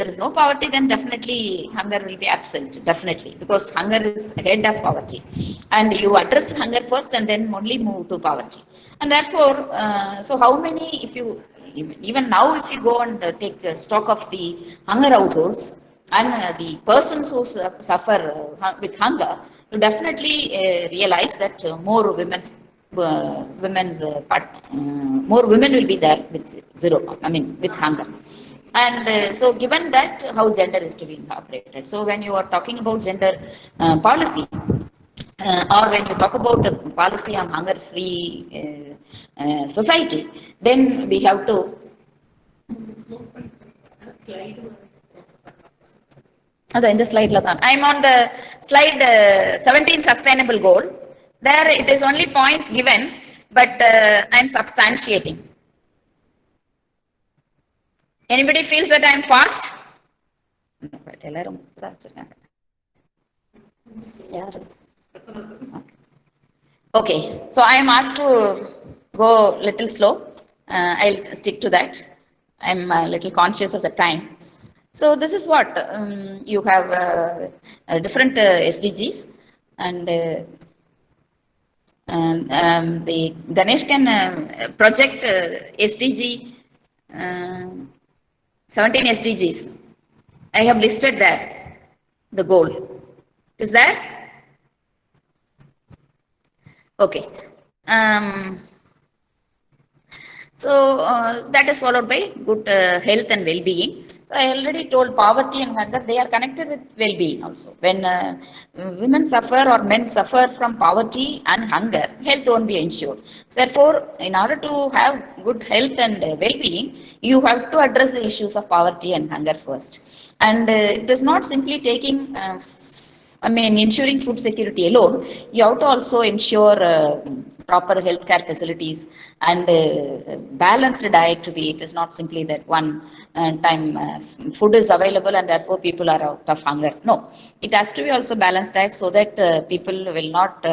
there is no poverty, then definitely hunger will be absent, definitely, because hunger is head of poverty. And you address hunger first and then only move to poverty. And therefore, so how many, if you, even now, if you go and take stock of the hunger households and the persons who suffer with hunger, you definitely realize that more women will be there with zero, I mean, with hunger. And so given that, how gender is to be incorporated. So when you are talking about gender policy, or when you talk about a policy on hunger-free society, then we have to. In the slide, I'm on the slide 17, sustainable goal. There it is only point given, but I'm substantiating. Anybody feels that I'm fast? Okay, so I am asked to go little slow. I'll stick to that. I'm a little conscious of the time. So this is what you have different SDGs, and the Ganesh can project SDG 17 SDGs. I have listed there the goal. Is that? Okay. So that is followed by good health and well-being. So I already told poverty and hunger, they are connected with well-being also. When women suffer or men suffer from poverty and hunger, health won't be ensured. So therefore, in order to have good health and well-being, you have to address the issues of poverty and hunger first. And it is not simply taking ensuring food security alone. You have to also ensure proper healthcare facilities and balanced diet to be. It is not simply that one time food is available and therefore people are out of hunger. No, it has to be also balanced diet so that people will not,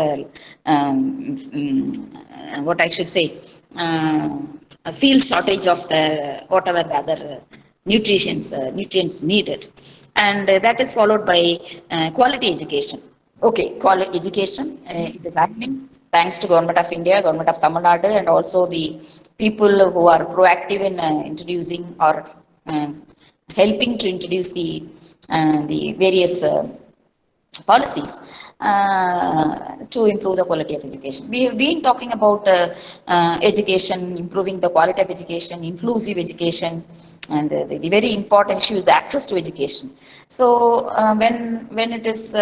what I should say, feel shortage of the whatever the other nutrients needed. And that is followed by quality education. Okay, quality education, it is happening thanks to Government of India, Government of Tamil Nadu, and also the people who are proactive in introducing or helping to introduce the various policies to improve the quality of education. We have been talking about education, improving the quality of education, inclusive education, and the very important issue is the access to education. So when it is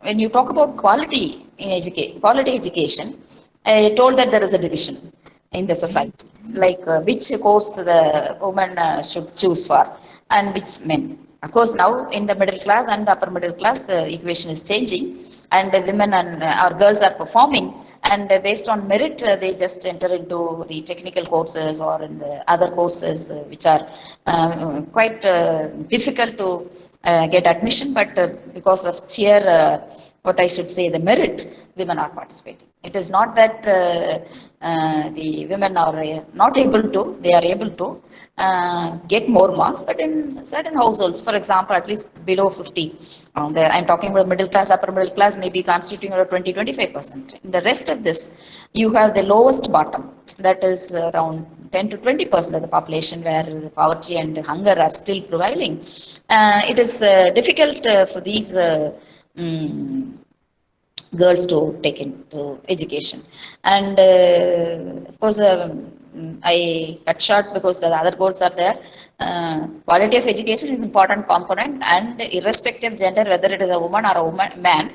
when you talk about quality in quality education, I told that there is a division in the society, like which course the woman should choose for and which men. Of course, now in the middle class and the upper middle class, the equation is changing, and the women and our girls are performing, and based on merit, they just enter into the technical courses or in the other courses which are quite difficult to get admission, but because of sheer, what I should say, the merit, women are participating. It is not that the women are not able to, they are able to get more marks, but in certain households, for example, at least below 50, I'm talking about middle class, upper middle class, maybe constituting about 20-25%. In the rest of this, you have the lowest bottom, that is around 10 to 20% of the population where poverty and hunger are still prevailing. It is difficult for these girls to take into education. And of course, I cut short because the other goals are there. Quality of education is important component, and irrespective of gender, whether it is a woman or a man,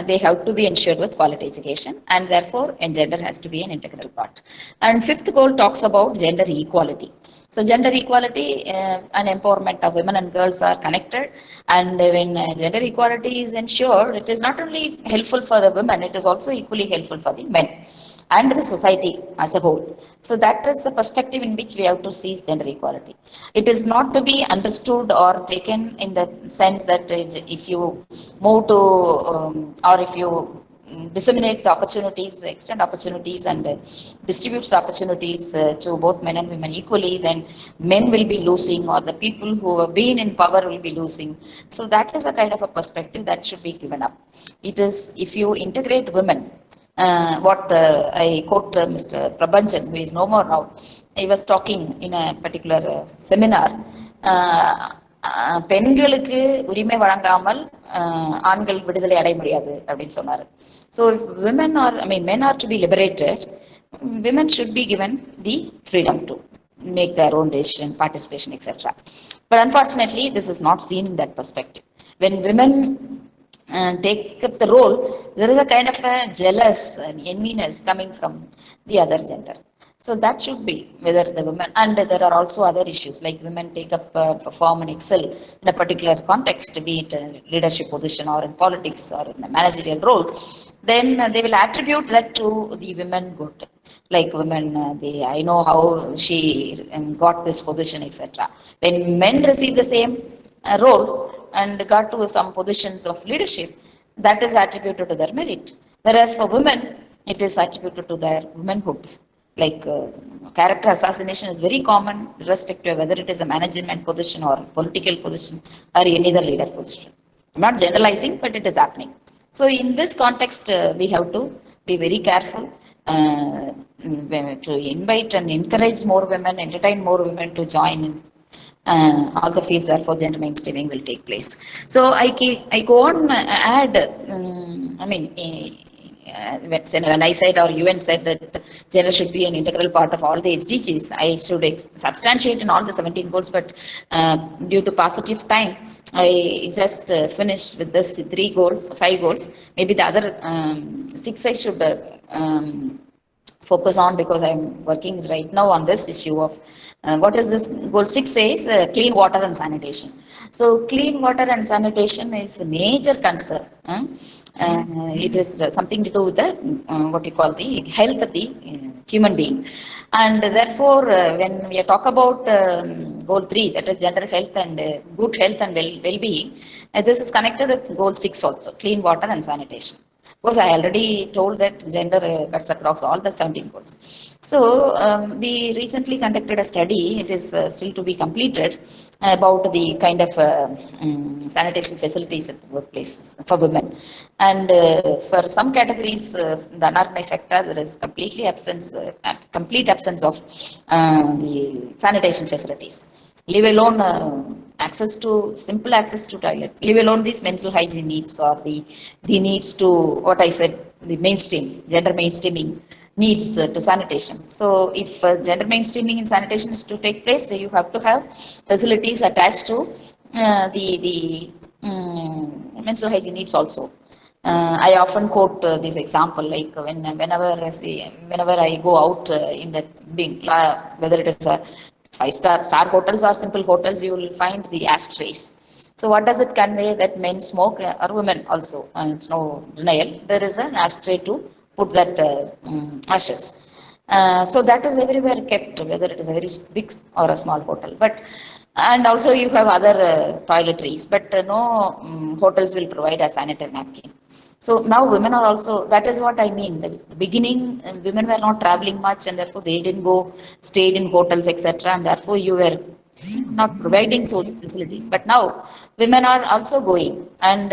they have to be ensured with quality education, and therefore gender has to be an integral part. And fifth goal talks about gender equality. So gender equality and empowerment of women and girls are connected, and when gender equality is ensured, it is not only helpful for the women, it is also equally helpful for the men and the society as a whole. So that is the perspective in which we have to see gender equality. It is not to be understood or taken in the sense that if you move to or if you disseminate the opportunities, extend opportunities, and distributes opportunities to both men and women equally, then men will be losing, or the people who have been in power will be losing. So that is a kind of a perspective that should be given up. It is, if you integrate women, what I quote Mr. Prabhanjan, who is no more now. He was talking in a particular seminar. பெண்களுக்கு உரிமை வழங்காமல் ஆண்கள் விடுதலை அடைய முடியாது அப்படின்னு சொன்னாரு. So if women are, I mean, men are to be liberated, women should be given the freedom to make their own decision, participation, etc. But unfortunately, this is not seen in that perspective. When women take up the role, there is a kind of a jealous enviness coming from the other gender. So that should be whether the women, and there are also other issues like women take up, perform and excel in a particular context, be it a leadership position or in politics or in a managerial role, then they will attribute that to the women good. Like women, I know how she got this position, etc. When men receive the same role and got to some positions of leadership, that is attributed to their merit. Whereas for women, it is attributed to their womanhood. Like character assassination is very common, irrespective of whether it is a management position or political position or any other leader position. I'm not generalizing, but it is happening. So in this context, we have to be very careful to invite and encourage more women, entertain more women to join in all the fields where for gender mainstreaming will take place. So I go on add, I mean, when I said, or UN said, that gender should be an integral part of all the SDGs, I should substantiate in all the 17 goals, but due to positive time, I just finished with this 5 goals. Maybe the other 6 I should focus on, because I'm working right now on this issue of what is this goal 6 says, clean water and sanitation. So clean water and sanitation is a major concern. It is something to do with the what you call the health of the human being, and therefore when we talk about goal 3, that is gender health and good health and well-being, this is connected with goal 6 also, clean water and sanitation. Because I already told that gender cuts across all the 17 goals. So we recently conducted a study, it is still to be completed, about the kind of sanitation facilities at the workplaces for women. And for some categories, the unorganized sector, there is complete absence of the sanitation facilities. Leave alone simple access to toilet, leave alone these mental hygiene needs, or the needs to, what I said, the gender mainstreaming needs to sanitation. So if gender mainstreaming in sanitation is to take place, you have to have facilities attached to the mental hygiene needs also. I often quote this example, like whenever I go out in the big, whether it is a 5-star hotels or simple hotels, you will find the ashtrays. So what does it convey? That men smoke, or women also, it's no denial. There is an ashtray to put that ashes. So that is everywhere kept, whether it is a very big or a small hotel. And also you have other toiletries, but no hotels will provide a sanitary napkin. So now women are also, that is what I mean. The beginning, women were not traveling much, and therefore they didn't go, stayed in hotels, etc. And therefore you were not providing social facilities. But now women are also going, and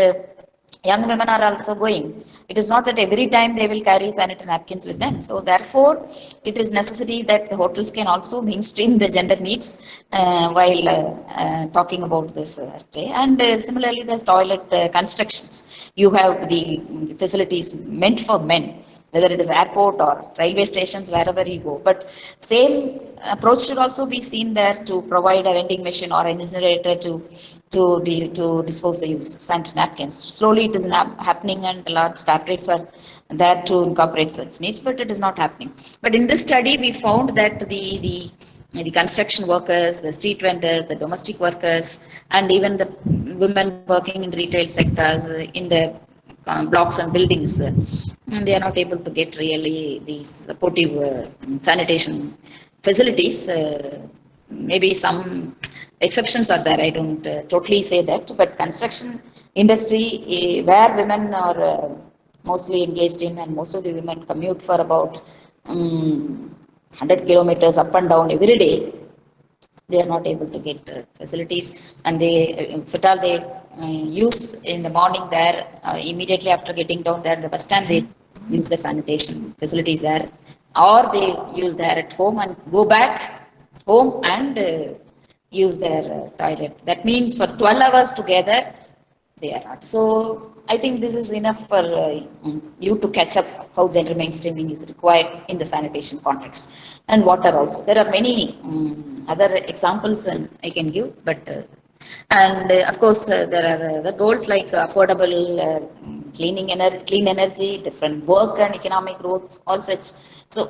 young women are also going. It is not that every time they will carry sanitary napkins with them. So therefore, it is necessary that the hotels can also mainstream the gender needs while talking about this stay. And similarly, the toilet constructions. You have the facilities meant for men, whether it is airport or railway stations, wherever you go. But same approach should also be seen there, to provide a vending machine or an incinerator to dispose the used sanitary napkins. Slowly it is happening, and large corporates are there to incorporate such needs, but it is not happening. But in this study, we found that the construction workers, the street vendors, the domestic workers, and even the women working in retail sectors, in the blocks and buildings, and they are not able to get really these supportive sanitation facilities. Maybe some exceptions are there, I don't totally say that, but construction industry, where women are mostly engaged in, and most of the women commute for about 100 kilometers up and down every day. They are not able to get facilities, and they, if at all they use in the morning there, immediately after getting down there the bus stand, they use the sanitation facilities there, or they use there at home and go back home and use their toilet. That means for 12 hours together they are not. So I think this is enough for you to catch up how gender mainstreaming is required in the sanitation context. And water also. There are many other examples I can give, but and of course there are the goals like affordable clean energy, different work and economic growth, all such. So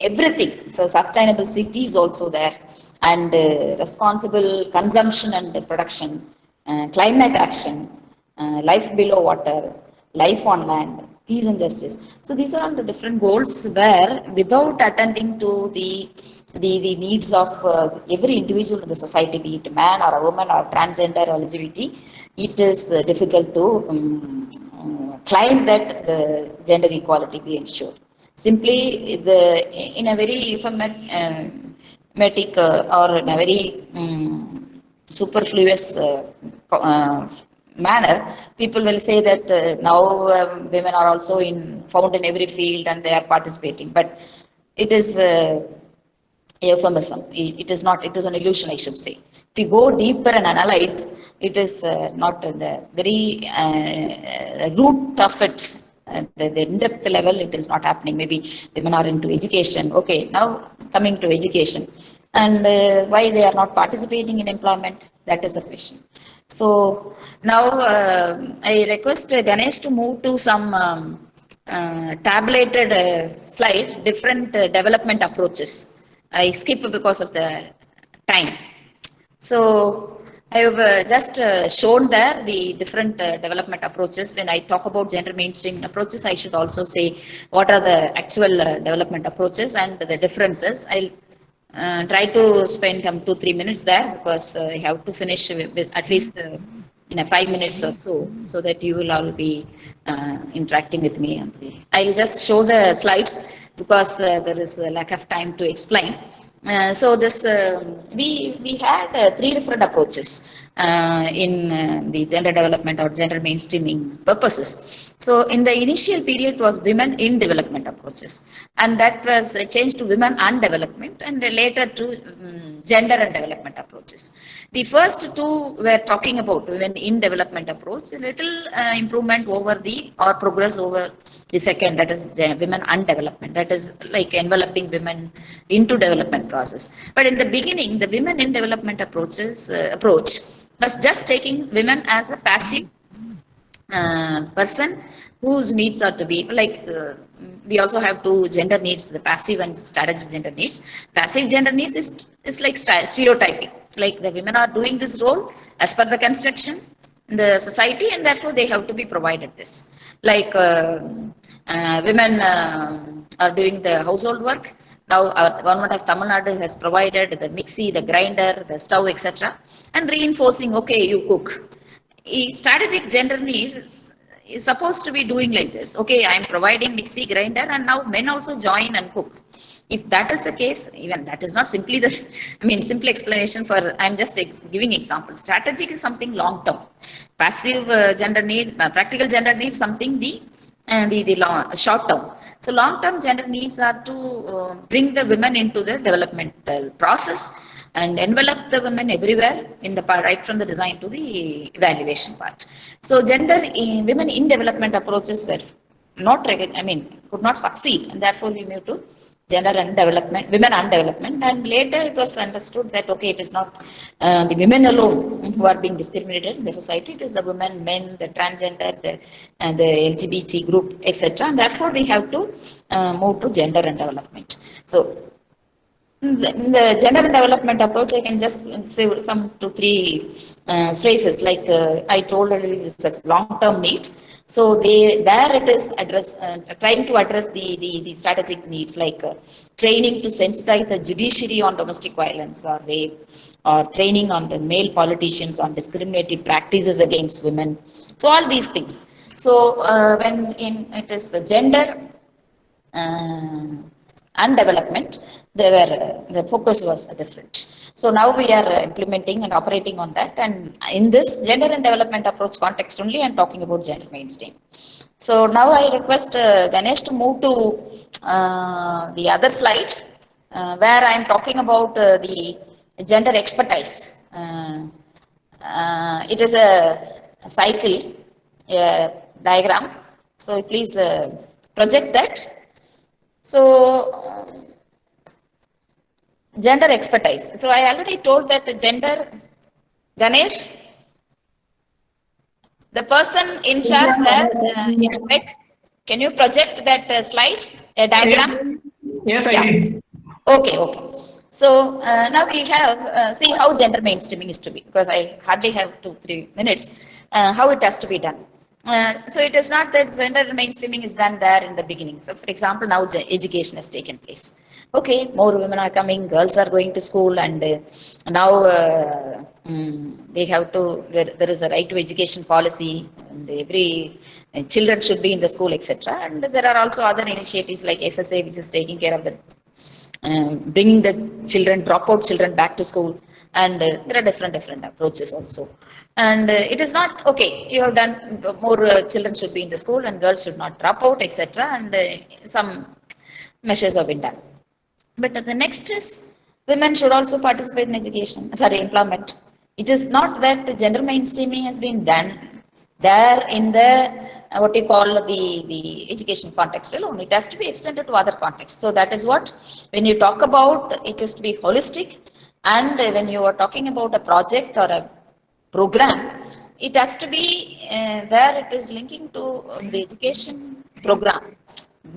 everything. So sustainable cities also there, and responsible consumption and production, climate action, life below water, life on land, peace and justice. So these are all the different goals where, without attending to the needs of every individual in the society, be it a man or a woman or transgender or LGBT, it is difficult to claim that the gender equality be ensured. Simply, in a very euphemistic or in a very superfluous manner, people will say that now women are also found in every field and they are participating. But it is euphemism. It is not. It is an illusion, I should say. If you go deeper and analyze, it is not the very root of it. The in-depth level, it is not happening. Maybe women are into education. Okay, now coming to education, and why they are not participating in employment, that is a question. So now I request Ganesh to move to some tabulated slide, different development approaches. I skip because of the time. So I have just shown there the different development approaches. When I talk about gender mainstreaming approaches, I should also say what are the actual development approaches and the differences. I'll try to spend 2-3 minutes there, because I have to finish with at least in a 5 minutes or so that you will all be interacting with me. I'll just show the slides because there is a lack of time to explain. So this we had 3 different approaches in the gender development or gender mainstreaming purposes. So in the initial period was women in development approaches, and that was changed to women and development, and later to gender and development approaches. The first 2 were talking about women in development approach, a little improvement over or progress over the second, that is women and development, that is like enveloping women into development process. But in the beginning, the women in development approach was just taking women as a passive person whose needs are to be like we also have 2 gender needs, the passive and strategic gender needs. Passive gender needs is like stereotyping, like the women are doing this role as per the construction in the society, and therefore they have to be provided this. Like women are doing the household work. Now our government of Tamil Nadu has provided the mixie, the grinder, the stove, etc., and reinforcing, okay, you cook. Strategic gender needs is supposed to be doing like this. Okay, I am providing mixie, grinder, and now men also join and cook. If that is the case, even that is not simply this, simple explanation for, I'm just giving examples. Strategic is something long term. Passive gender need, practical gender needs something the short term. So long term gender needs are to bring the women into the developmental process and envelop the women everywhere in the part, right from the design to the evaluation part. So women in development approaches were not, could not succeed, and therefore we moved to gender and development, women and development. And later it was understood that, okay, it is not the women alone who are being discriminated in the society, it is the women, men, the transgender, the LGBT group, etc. And therefore we have to move to gender and development. So in the gender and development approach, I can just say some 2-3 phrases, like I told earlier, this is long-term need. So there it is trying to address the strategic needs, like training to sensitize the judiciary on domestic violence or rape, or training on the male politicians on discriminatory practices against women. So all these things. So when it is gender and development, the focus was different. So now we are implementing and operating on that. And in this gender and development approach context only, I'm talking about gender mainstream. So now I request Ganesh to move to the other slide, where I'm talking about the gender expertise. It is a cycle, a diagram. So please project that. So gender expertise. So I already told that gender, Ganesh, the person in Yes, charge ma'am. there in tech, can you project that slide, a Yes, diagram? yes, I Yeah. did. Okay, okay. So now we have, see how gender mainstreaming is to be, because I hardly have 2-3 minutes, how it has to be done. So it is not that gender mainstreaming is done there in the beginning. So for example, now education has taken place. Okay, more women are coming, girls are going to school, and now they have to, there is a right to education policy, and every children should be in the school, etc. And there are also other initiatives like SSA, which is taking care of the bringing the children, dropout children back to school. And there are different approaches also. And it is not okay, you have done more, children should be in the school and girls should not drop out, etc. And some measures have been done. But the next is, women should also participate in education, sorry, employment. It is not that the gender mainstreaming has been done there in the what you call the education context alone. It has to be extended to other contexts. So that is what, when you talk about, it has to be holistic. And when you are talking about a project or a program, it has to be there. It is linking to the education program,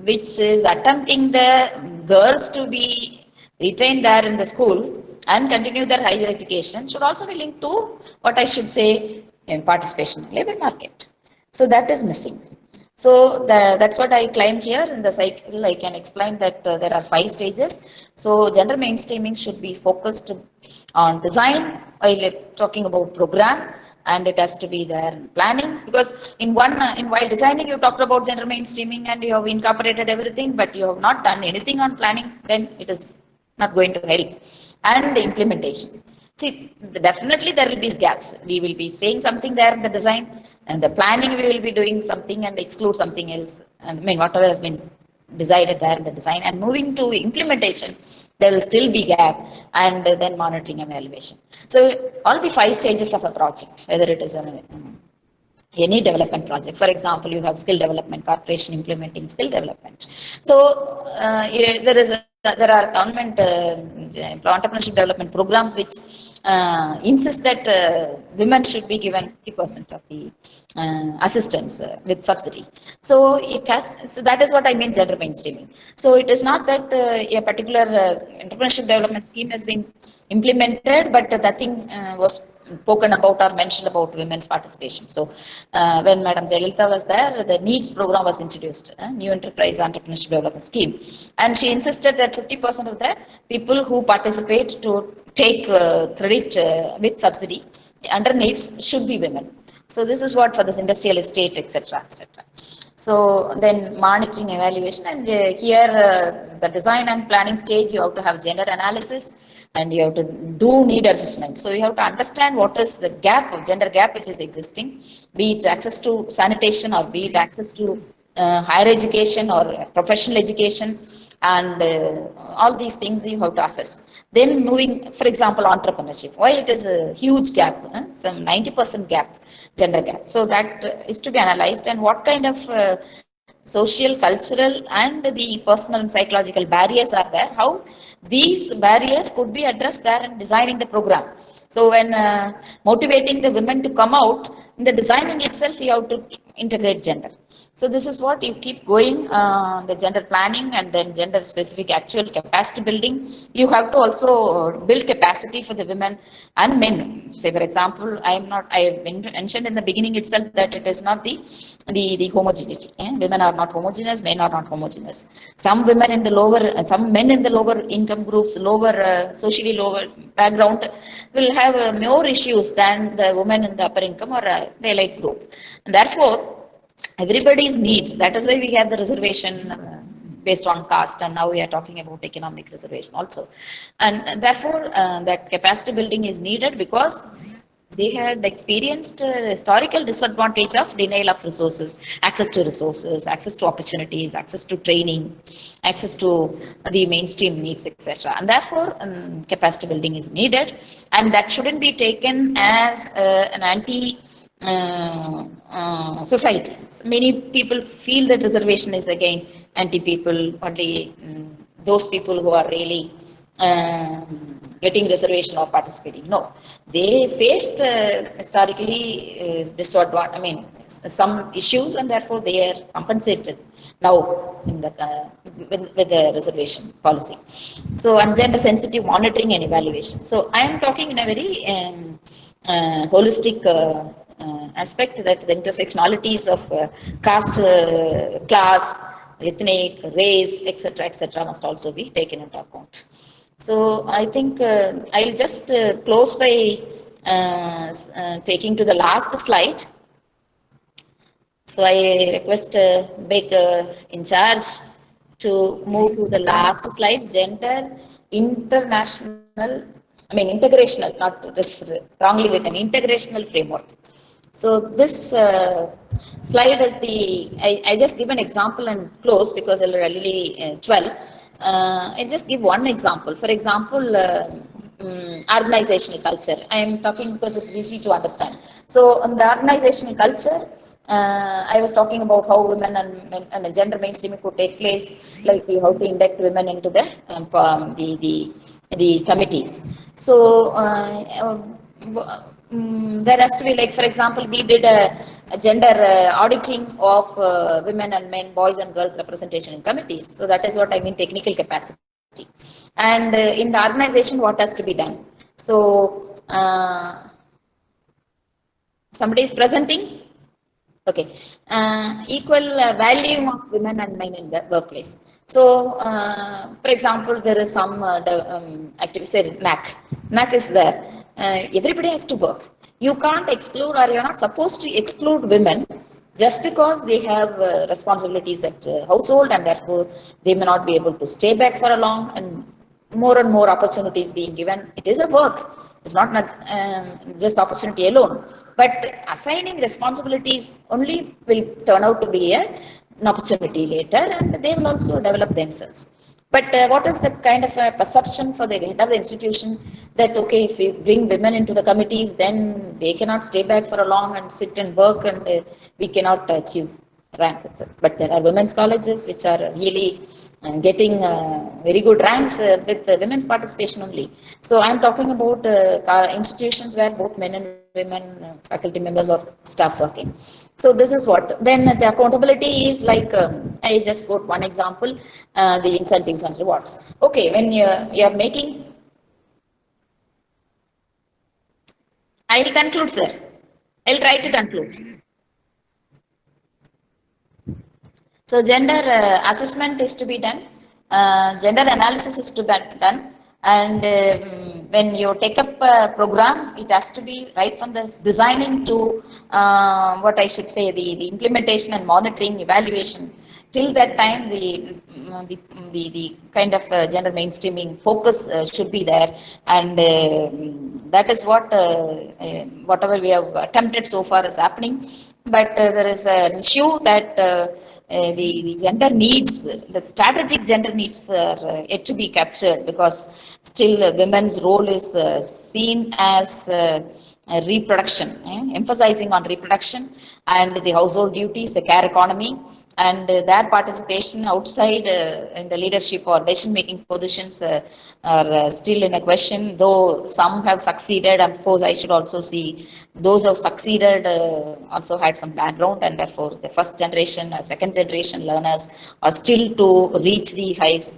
which is attempting the girls to be retained there in the school and continue their higher education, should also be linked to what I should say, participation in labor market. So that is missing. So that's what I claim here in the cycle. I can explain that there are 5 stages. So gender mainstreaming should be focused on design while talking about program, and it has to be there in planning, because in while designing you talked about gender mainstreaming and you have incorporated everything, but you have not done anything on planning, then it is not going to help. And implementation. See, definitely there will be gaps. We will be saying something there in the design, and the planning we will be doing something and exclude something else. And I mean, whatever has been decided there in the design, and moving to implementation, there will still be gap, and then monitoring and evaluation. So all the 5 stages of a project, whether it is any development project. For example, you have skill development, corporation implementing skill development. So there are government entrepreneurship development programs which insist that women should be given 50% of the assistance with subsidy. So so that is what I mean gender mainstreaming. So it is not that a particular entrepreneurship development scheme has been implemented, but nothing was spoken about or mentioned about women's participation. So when Madam Jayalalitha was there, the NEEDS program was introduced, New Enterprise Entrepreneurship Development Scheme. And she insisted that 50% of the people who participate to take credit with subsidy under NEEDS should be women. So this is what for this industrial estate, etc., etc. So then monitoring, evaluation, and here the design and planning stage, you have to have gender analysis and you have to do need assessment. So you have to understand what is the gap, gender gap which is existing, be it access to sanitation or be it access to higher education or professional education, and all these things you have to assess. Then moving, for example, entrepreneurship, why it is a huge gap, some 90% gap, gender gap. So that is to be analyzed, and what kind of social, cultural, and the personal and psychological barriers are there, how these barriers could be addressed there in designing the program. So when motivating the women to come out, in the designing itself, you have to integrate gender. So this is what you keep going, the gender planning and then gender specific actual capacity building. You have to also build capacity for the women and men. Say for example, I mentioned in the beginning itself that it is not the homogeneity. Women are not homogeneous, men are not homogeneous. Some women in the lower, some men in the lower income groups, lower socially lower background will have more issues than the women in the upper income or the elite group. And therefore, everybody's needs. That is why we have the reservation based on caste, and now we are talking about economic reservation also. And therefore, that capacity building is needed because they had experienced historical disadvantage of denial of resources, access to opportunities, access to training, access to the mainstream needs, etc. And therefore, capacity building is needed, and that shouldn't be taken as an anti society. Many people feel that reservation is again anti-people, only those people who are really getting reservation or participating. No, they faced historically disadvantage. I mean, some issues, and therefore they are compensated now in the with the reservation policy. So, and gender sensitive monitoring and evaluation. So, I am talking in a very holistic aspect, that the intersectionalities of caste, class, ethnic, race, etc., must also be taken into account. So I think I'll just close by taking to the last slide. So I request Big in charge to move to the last slide, gender international, integrational, not this wrongly written, integrational framework. So this slide is I just give an example and close because it's really 12. I just give one example. For example, organizational culture. I am talking because it's easy to understand. So in the organizational culture, I was talking about how women and gender mainstreaming could take place, like how to induct women into the committees. So there has to be, like, for example, we did a gender auditing of women and men, boys and girls representation in committees. So that is what I mean, technical capacity. And in the organization, what has to be done? So somebody is presenting. Okay. Equal value of women and men in the workplace. So, for example, there is some activity, say NAC. NAC is there. Everybody has to work. You can't exclude, or you're not supposed to exclude women just because they have responsibilities at household, and therefore they may not be able to stay back for a long, and more opportunities being given. It is a work. It's not just opportunity alone, but assigning responsibilities only will turn out to be an opportunity later, and they will also develop themselves. But what is the kind of a perception for the head of the institution that, okay, if we bring women into the committees, then they cannot stay back for a long and sit and work, and we cannot achieve rank. But there are women's colleges which are really getting very good ranks with women's participation only. So I'm talking about institutions where both men and women faculty members or staff working. So this is what. Then the accountability is like, I just quote one example, the incentives and rewards. Okay, when you're making, I will conclude, sir. I'll try to conclude. So gender assessment is to be done, gender analysis is to be done, and when you take up a program, it has to be right from the designing to what I should say, the implementation and monitoring, evaluation. Till that time, the kind of gender mainstreaming focus should be there, and that is what whatever we have attempted so far is happening. But there is an issue that the gender needs, the strategic gender needs are yet to be captured, because still women's role is seen as reproduction, emphasizing on reproduction and the household duties, the care economy, and their participation outside in the leadership or decision making positions are still in a question, though some have succeeded. And of course, I should also see those who have succeeded also had some background, and therefore the first generation, second generation learners are still to reach the heights,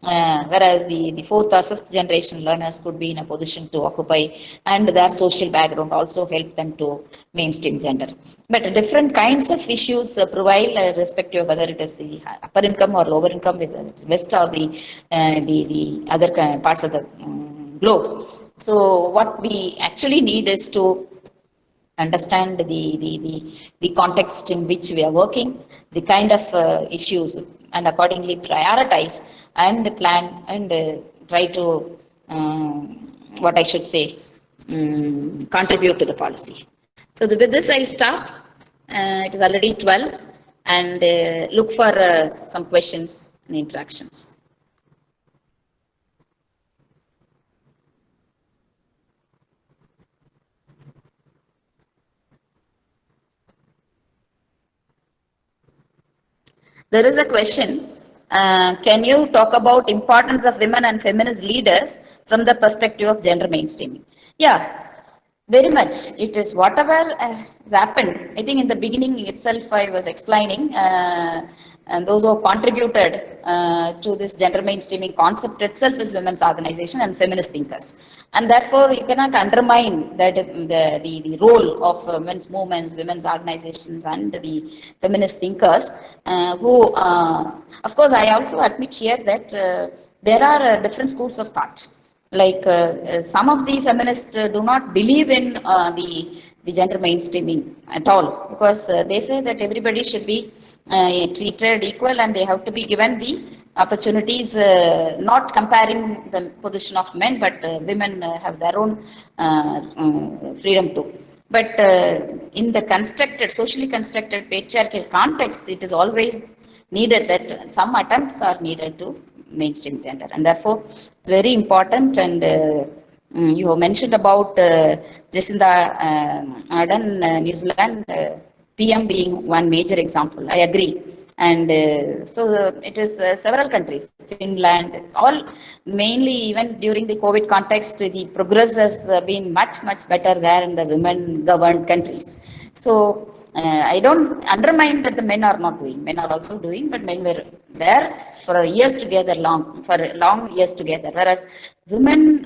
whereas the fourth or fifth generation learners could be in a position to occupy, and their social background also help them to mainstream gender. But different kinds of issues prevail, respective of whether it is the upper income or lower income, whether it's west or the other parts of the globe. So what we actually need is to understand the context in which we are working, the kind of issues, and accordingly prioritize and plan and try to, what I should say, contribute to the policy. So with this, I'll stop. It is already 12, and look for some questions and interactions. There is a question. Can you talk about importance of women and feminist leaders from the perspective of gender mainstreaming? Yeah, very much. It is whatever has happened. I think in the beginning itself I was explaining, and those who have contributed to this gender mainstreaming concept itself is women's organization and feminist thinkers. And therefore, you cannot undermine that the role of women's movements, women's organizations, and the feminist thinkers who, of course, I also admit here that there are different schools of thought. Like some of the feminists do not believe in the gender mainstreaming at all, because they say that everybody should be treated equal and they have to be given the opportunities, not comparing the position of men, but women have their own freedom too. But in the constructed, socially constructed patriarchal context, it is always needed that some attempts are needed to mainstream gender, and therefore it's very important. And you have mentioned about Jacinda Ardern, New Zealand PM being one major example. I agree. And it is several countries, Finland, all mainly even during the COVID context, the progress has been much, much better there in the women governed countries. So I don't undermine that the men are not doing. Men are also doing, but men were there for years together, for long years together. Whereas women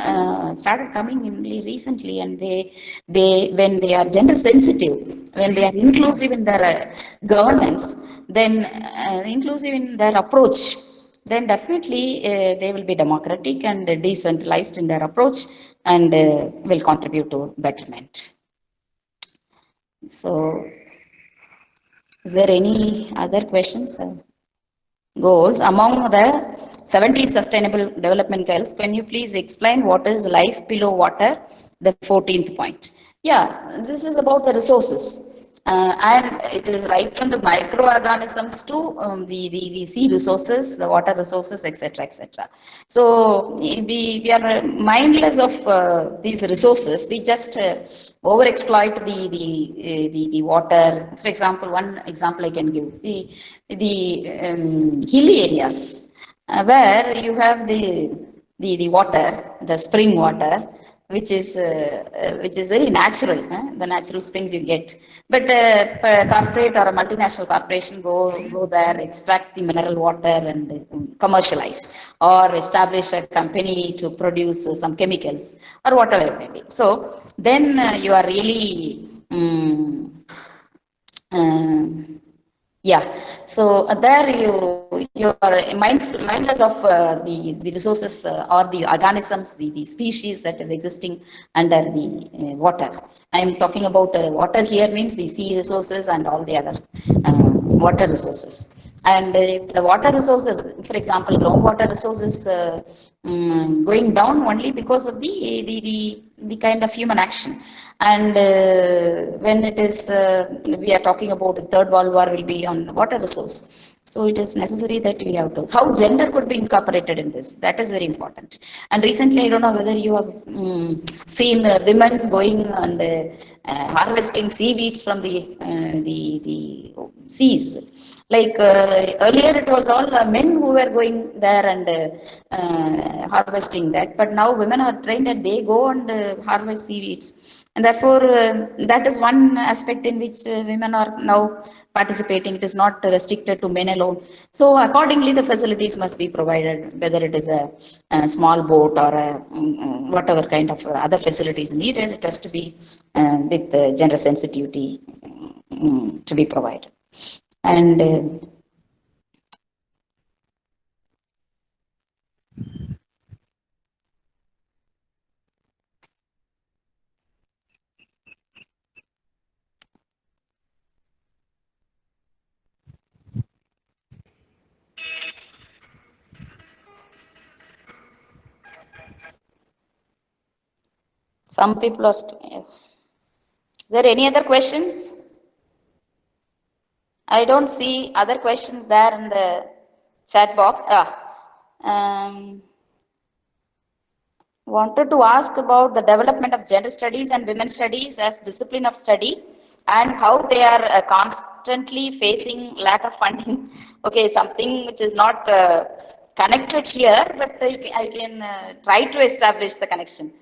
started coming in recently, and they when they are gender sensitive, when they are inclusive in their governance, then inclusive in their approach, then definitely they will be democratic and decentralized in their approach, and will contribute to betterment. So, is there any other questions? Goals among the 17 sustainable development goals, can you please explain what is life below water, the 14th point? Yeah, this is about the resources, and it is right from the microorganisms to the sea resources, the water resources, etc., etc. So we are mindless of these resources. We just overexploit the water. For example, one example I can give, the hilly areas where you have the water, the spring water, which is very natural, the natural springs you get. But a corporate or a multinational corporation go there, extract the mineral water and commercialize, or establish a company to produce some chemicals or whatever it may be. So then you are really yeah, so there you are mindless of the resources or the organisms, the species that is existing under the water. I am talking about water here means the sea resources and all the other water resources. And the water resources, for example, groundwater resources going down only because of the kind of human action. And when it is, we are talking about the third world war will be on water resource. So it is necessary that we have to, how gender could be incorporated in this. That is very important. And recently, I don't know whether you have seen women going and harvesting seaweeds from the seas. Like earlier, it was all men who were going there and harvesting that. But now women are trained and they go and harvest seaweeds. And therefore, that is one aspect in which women are now participating. It is not restricted to men alone. So accordingly, the facilities must be provided, whether it is a small boat or whatever kind of other facilities needed. It has to be with gender sensitivity to be provided. And Some people are. Is there any other questions? I don't see other questions there in the chat box. Wanted to ask about the development of gender studies and women's studies as discipline of study and how they are constantly facing lack of funding. Okay, something which is not connected here, but I can try to establish the connection.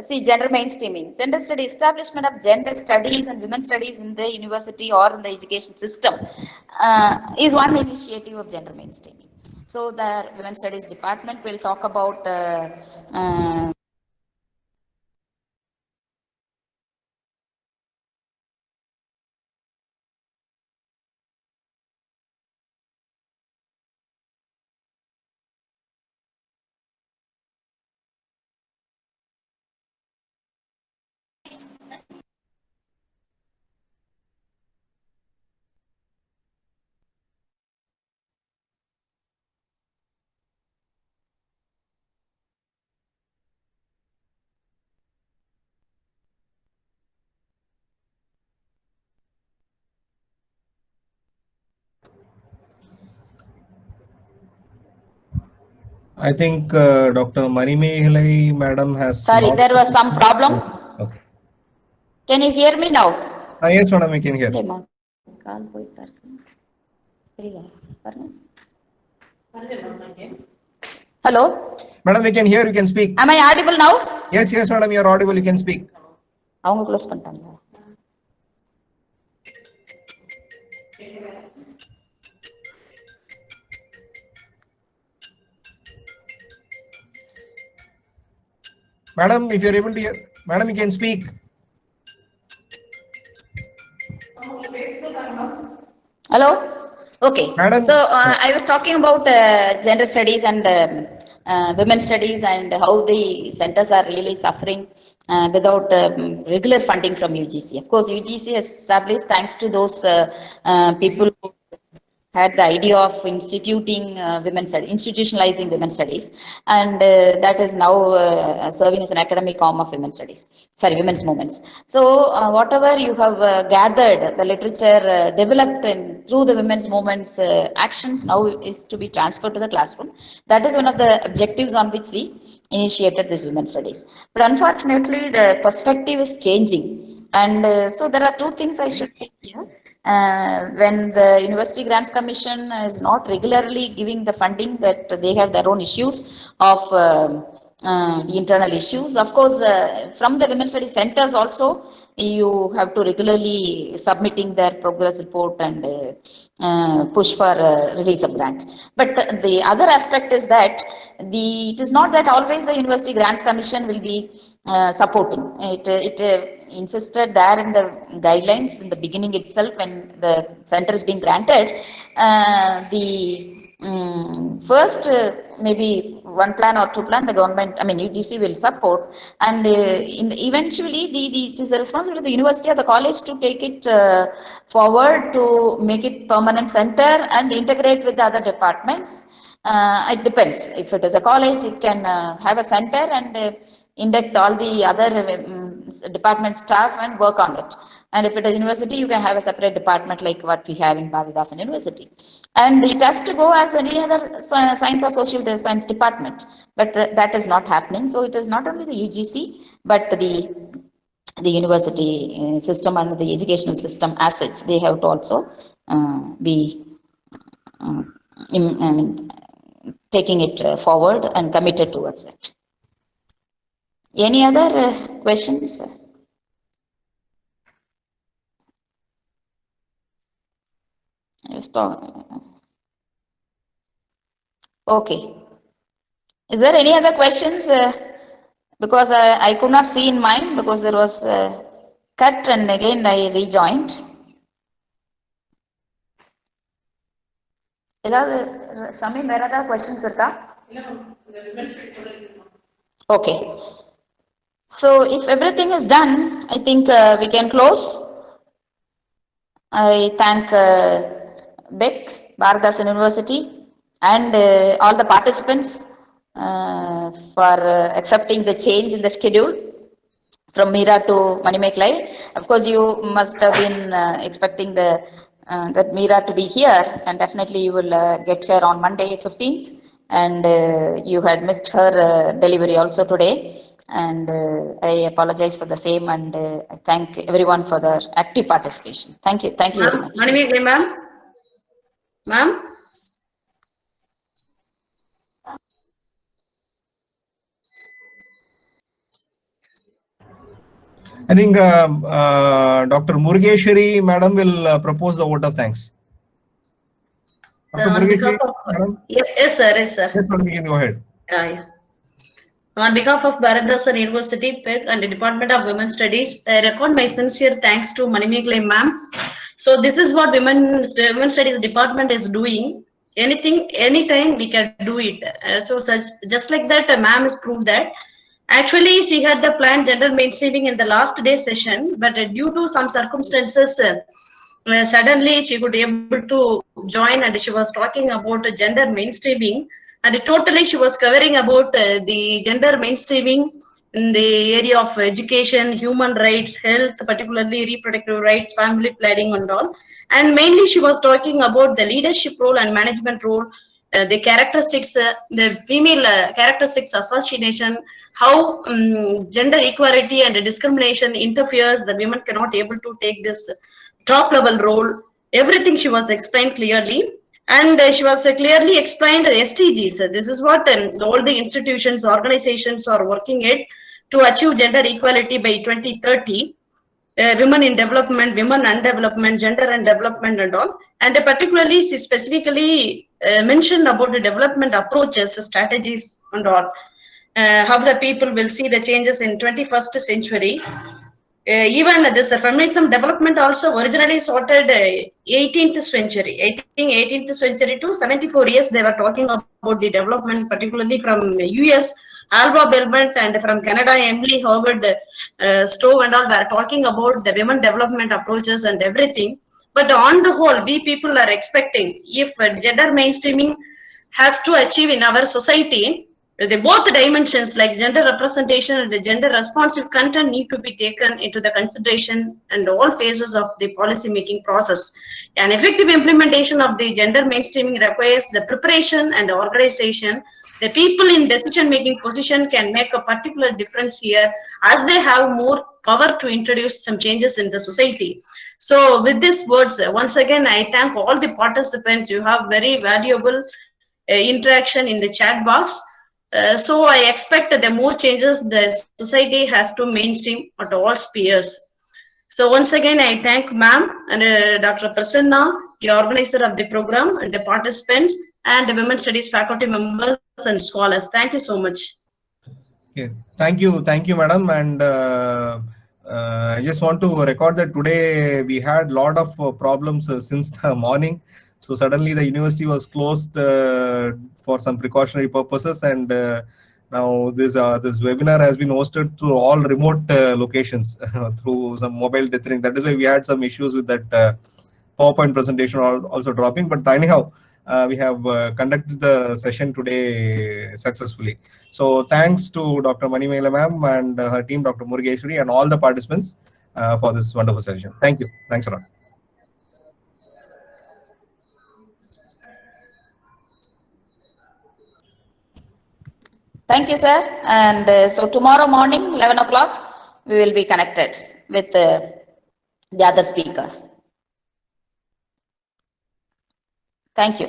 See, gender mainstreaming, gender study, establishment of gender studies and women's studies in the university or in the education system is one initiative of gender mainstreaming. So the Women's Studies Department will talk about I think Dr. Manimehalai madam has. Sorry, there was some problem. Okay. Can you hear me now? Yes, madam, we can hear. Hello? Madam, we can hear, you can speak. Am I audible now? Yes, madam, you are audible, you can speak. அவங்க close பண்ணிட்டாங்க. Madam, if you are able to hear, madam, you can speak. Hello? Okay. Madam, so I was talking about gender studies and women's studies and how the centers are really suffering without regular funding from UGC. Of course, UGC has established, thanks to those people who had the idea of instituting women's studies, institutionalizing women's studies, and that is now serving as an academic arm of women's studies, women's movements. So whatever you have gathered, the literature developed through the women's movements actions now is to be transferred to the classroom. That is one of the objectives on which we initiated this women's studies. But unfortunately, the perspective is changing. And so there are two things I should say here. When the University Grants Commission is not regularly giving the funding, that they have their own issues of the internal issues. Of course, from the women's studies centers also, you have to regularly submitting their progress report and push for release of grant. But the other aspect is that it is not that always the University Grants Commission will be supporting. It insisted there in the guidelines in the beginning itself when the center is being granted, first maybe one plan or two plan the government, I mean UGC will support, and eventually it is the responsibility of the university or the college to take it forward to make it permanent center and integrate with the other departments. It depends. If it is a college, it can have a center and induct all the other department staff and work on it. And if it is a university, you can have a separate department like what we have in Bhagadasan University. And it has to go as any other science or social science department. But that is not happening. So it is not only the UGC, but the university system and the educational system as such. They have to also be taking it forward and committed towards it. Any other questions? Okay. Is there any other questions? Because I could not see in mine because there was a cut and again I rejoined. Sami, where are the questions? Okay. So if everything is done, I think we can close. I thank Beck, Bhagadasan University, and all the participants for accepting the change in the schedule from Meera to Manimekalai. Of course, you must have been expecting that Meera to be here, and definitely you will get her on Monday 15th. And you had missed her delivery also today. And I apologize for the same, and I thank everyone for their active participation. Thank you. Thank you very much. Manimekalai ma'am. Ma'am. I think Dr. Murugeshwari madam will propose the vote of thanks. Dr. On behalf Murugeshwari, of, madam? yes, sir. Yes, sir. Yes, madam, you can go ahead. Yeah. On behalf of Bharatdasar University, PEC and the Department of Women's Studies, I record my sincere thanks to Manimekalai ma'am. So this is what Women's Studies Department is doing. Anything, anytime we can do it. Just like that, ma'am has proved that. Actually, she had the planned gender mainstreaming in the last day session, but due to some circumstances, suddenly she could able to join, and she was talking about gender mainstreaming, and totally she was covering about the gender mainstreaming in the area of education, human rights, health, particularly reproductive rights, family planning and all. And mainly she was talking about the leadership role and management role, the characteristics, the female characteristics association, how gender equality and discrimination interferes, the women cannot able to take this top level role. Everything she was explained clearly. And she was clearly explained the SDGs. This is what all the institutions, organizations are working at to achieve gender equality by 2030. Women in development, women and development, gender and development and all. And particularly, she specifically mentioned about the development approaches, strategies and all. How the people will see the changes in 21st century. Even this feminism development also originally started 18th century. I think 18th century to 74 years they were talking about the development, particularly from US, Alba Belmont, and from Canada, Emily Howard Stowe and all were talking about the women development approaches and everything. But on the whole, we people are expecting if gender mainstreaming has to achieve in our society, the both dimensions like gender representation and the gender responsive content need to be taken into the consideration and all phases of the policy making process. An effective implementation of the gender mainstreaming requires the preparation and the organization. The people in decision making position can make a particular difference here as they have more power to introduce some changes in the society. So with these words, once again, I thank all the participants. You have very valuable interaction in the chat box. So I expect that the more changes the society has to mainstream at all spheres. So once again, I thank ma'am and Dr. Prasanna, the organizer of the program, and the participants, and the Women's Studies faculty members and scholars. Thank you so much. Okay. Thank you, madam. And I just want to record that today we had a lot of problems since the morning. So suddenly the university was closed for some precautionary purposes, and now this webinar has been hosted through all remote locations through some mobile dithering. That is why we had some issues with that PowerPoint presentation also dropping. But anyhow, we have conducted the session today successfully. So thanks to Dr. Manimekalai ma'am and her team, Dr. Murugeshwari, and all the participants for this wonderful session. Thank you. Thanks a lot. Thank you, sir. And so tomorrow morning, 11 o'clock, we will be connected with the other speakers. Thank you.